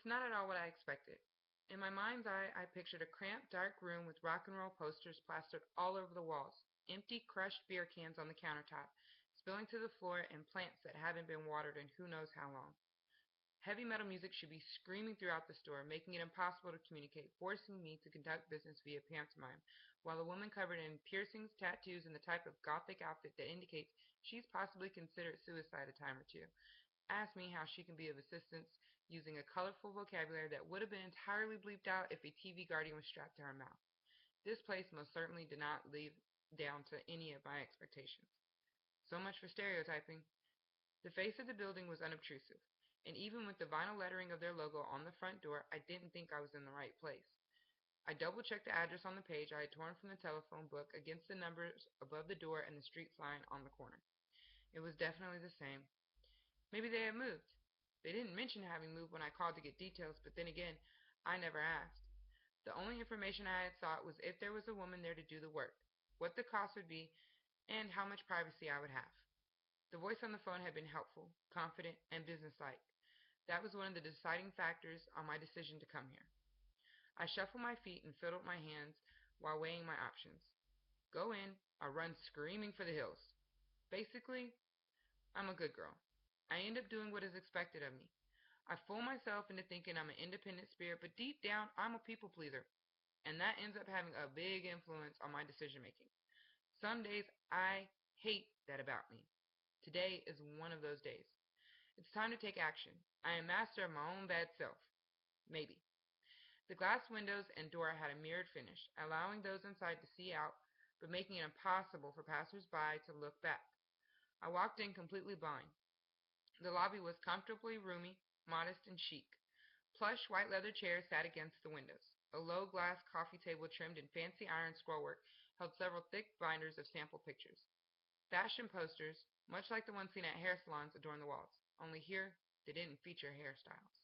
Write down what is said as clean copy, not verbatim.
It's not at all what I expected. In my mind's eye, I pictured a cramped, dark room with rock and roll posters plastered all over the walls, empty, crushed beer cans on the countertop, spilling to the floor, and plants that haven't been watered in who knows how long. Heavy metal music should be screaming throughout the store, making it impossible to communicate, forcing me to conduct business via pantomime, while a woman covered in piercings, tattoos, and the type of gothic outfit that indicates she's possibly considered suicide a time or two asks me how she can be of assistance using a colorful vocabulary that would have been entirely bleeped out if a TV guardian was strapped to her mouth. This place most certainly did not live down to any of my expectations. So much for stereotyping. The face of the building was unobtrusive, and even with the vinyl lettering of their logo on the front door, I didn't think I was in the right place. I double-checked the address on the page I had torn from the telephone book against the numbers above the door and the street sign on the corner. It was definitely the same. Maybe they had moved. They didn't mention having moved when I called to get details, but then again, I never asked. The only information I had sought was if there was a woman there to do the work, what the cost would be, and how much privacy I would have. The voice on the phone had been helpful, confident, and businesslike. That was one of the deciding factors on my decision to come here. I shuffled my feet and fiddled my hands while weighing my options. Go in or run screaming for the hills. Basically, I'm a good girl. I end up doing what is expected of me. I fool myself into thinking I'm an independent spirit, but deep down, I'm a people pleaser, and that ends up having a big influence on my decision making. Some days I hate that about me. Today is one of those days. It's time to take action. I am master of my own bad self. Maybe. The glass windows and door had a mirrored finish, allowing those inside to see out, but making it impossible for passers-by to look back. I walked in completely blind. The lobby was comfortably roomy, modest, and chic. Plush white leather chairs sat against the windows. A low glass coffee table trimmed in fancy iron scrollwork held several thick binders of sample pictures. Fashion posters, much like the ones seen at hair salons, adorned the walls, only here they didn't feature hairstyles.